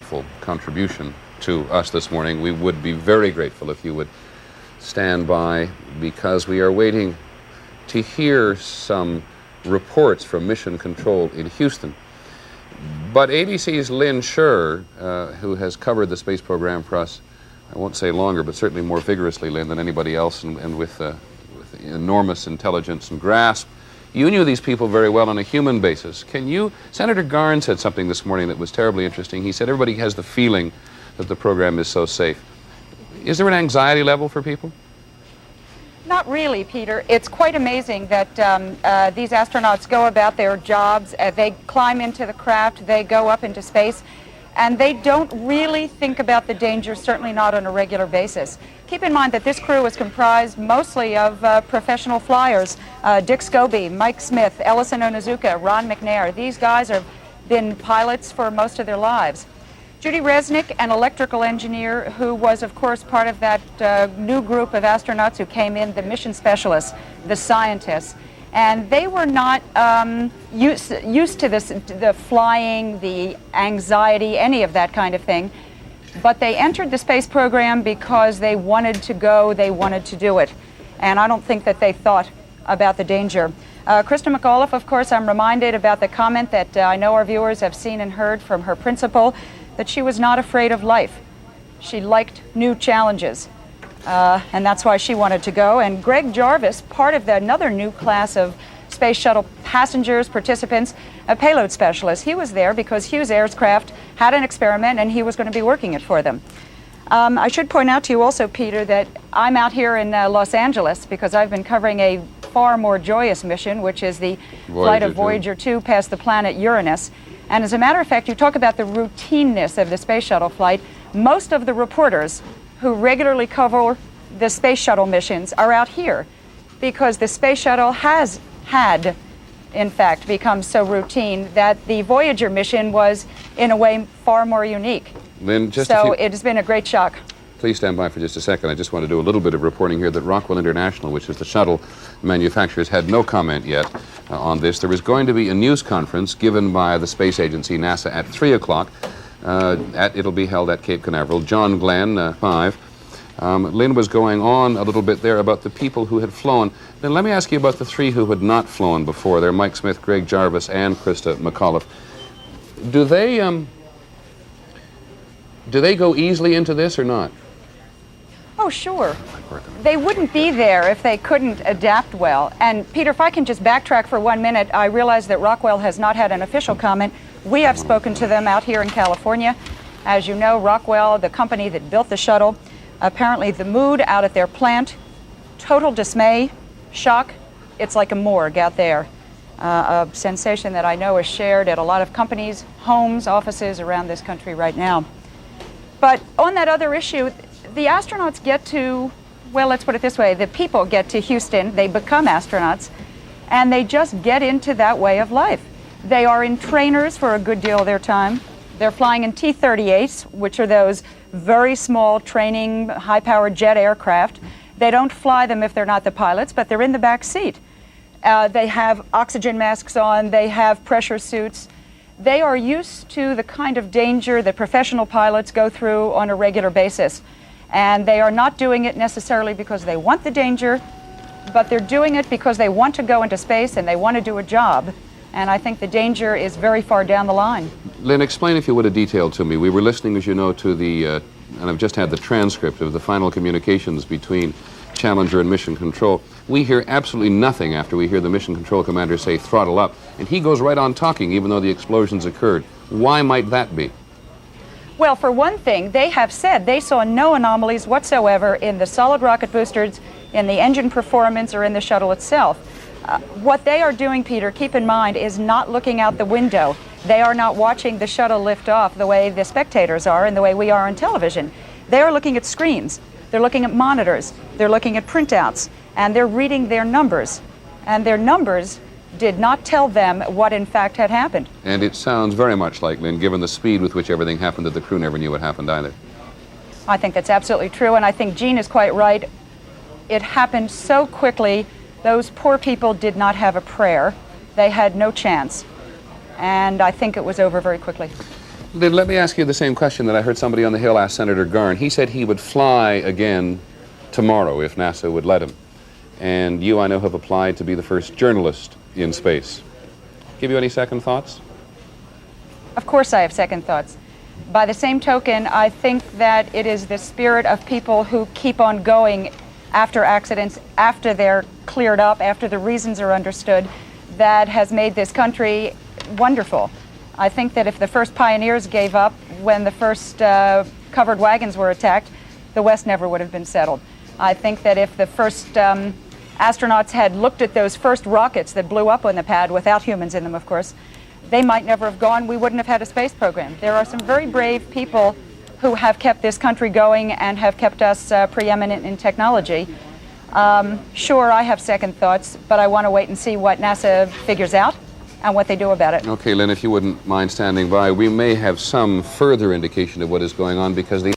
full contribution to us this morning. We would be very grateful if you would stand by, because we are waiting to hear some reports from Mission Control in Houston. But ABC's Lynn Sherr, who has covered the space program for us, I won't say longer, but certainly more vigorously, Lynn, than anybody else, and with enormous intelligence and grasp. You knew these people very well on a human basis. Senator Garn said something this morning that was terribly interesting. He said everybody has the feeling that the program is so safe. Is there an anxiety level for people? Not really, Peter. It's quite amazing that these astronauts go about their jobs. They climb into the craft, they go up into space, and they don't really think about the danger, certainly not on a regular basis. Keep in mind that this crew is comprised mostly of professional flyers. Dick Scobie, Mike Smith, Ellison Onizuka, Ron McNair. These guys have been pilots for most of their lives. Judy Resnick, an electrical engineer who was, of course, part of that new group of astronauts who came in, the mission specialists, the scientists. And they were not used to this, the flying, the anxiety, any of that kind of thing. But they entered the space program because they wanted to go, they wanted to do it. And I don't think that they thought about the danger. Krista McAuliffe, of course, I'm reminded about the comment that I know our viewers have seen and heard from her principal, that she was not afraid of life. She liked new challenges, and that's why she wanted to go. And Greg Jarvis, part of another new class of Space Shuttle passengers, participants, a payload specialist. He was there because Hughes Aircraft had an experiment and he was going to be working it for them. I should point out to you also, Peter, that I'm out here in Los Angeles because I've been covering a far more joyous mission, which is the flight of Voyager 2 past the planet Uranus. And as a matter of fact, you talk about the routineness of the space shuttle flight. Most of the reporters who regularly cover the space shuttle missions are out here because the space shuttle had, in fact, become so routine that the Voyager mission was, in a way, far more unique. Lynn, it has been a great shock. Please stand by for just a second. I just want to do a little bit of reporting here that Rockwell International, which is the shuttle manufacturers, had no comment yet on this. There is going to be a news conference given by the space agency, NASA, at 3 o'clock. It'll be held at Cape Canaveral. John Glenn, 5. Lynn was going on a little bit there about the people who had flown. Then let me ask you about the 3 who had not flown before. They're Mike Smith, Greg Jarvis, and Krista McAuliffe. Do they go easily into this or not? Oh, sure. They wouldn't be there if they couldn't adapt well. And Peter, if I can just backtrack for 1 minute, I realize that Rockwell has not had an official comment. We have spoken to them out here in California. As you know, Rockwell, the company that built the shuttle, apparently the mood out at their plant, total dismay, shock. It's like a morgue out there. A sensation that I know is shared at a lot of companies, homes, offices around this country right now. But on that other issue, the astronauts get to, well, let's put it this way, the people get to Houston, they become astronauts, and they just get into that way of life. They are in trainers for a good deal of their time. They're flying in T-38s, which are those very small training, high-powered jet aircraft. They don't fly them if they're not the pilots, but they're in the back seat. They have oxygen masks on, they have pressure suits. They are used to the kind of danger that professional pilots go through on a regular basis. And they are not doing it necessarily because they want the danger, but they're doing it because they want to go into space and they want to do a job. And I think the danger is very far down the line. Lynn, explain, if you would, a detail to me. We were listening, as you know, to the, and I've just had the transcript of the final communications between Challenger and Mission Control. We hear absolutely nothing after we hear the Mission Control commander say throttle up, and he goes right on talking even though the explosions occurred. Why might that be? Well, for one thing, they have said they saw no anomalies whatsoever in the solid rocket boosters, in the engine performance, or in the shuttle itself. What they are doing, Peter, keep in mind, is not looking out the window. They are not watching the shuttle lift off the way the spectators are and the way we are on television. They are looking at screens. They're looking at monitors. They're looking at printouts. And they're reading their numbers. And their numbers did not tell them what in fact had happened. And it sounds very much like, Lynn, given the speed with which everything happened, that the crew never knew what happened either. I think that's absolutely true, and I think Gene is quite right. It happened so quickly. Those poor people did not have a prayer. They had no chance. And I think it was over very quickly. Then let me ask you the same question that I heard somebody on the Hill ask Senator Garn. He said he would fly again tomorrow if NASA would let him. And you, I know, have applied to be the first journalist in space. Give you any second thoughts? Of course I have second thoughts. By the same token, I think that it is the spirit of people who keep on going after accidents, after they're cleared up, after the reasons are understood, that has made this country wonderful. I think that if the first pioneers gave up when the first covered wagons were attacked, the West never would have been settled. I think that if the first astronauts had looked at those first rockets that blew up on the pad, without humans in them, of course, they might never have gone. We wouldn't have had a space program. There are some very brave people who have kept this country going and have kept us preeminent in technology. Sure, I have second thoughts, but I want to wait and see what NASA figures out and what they do about it. Okay, Lynn, if you wouldn't mind standing by, we may have some further indication of what is going on because the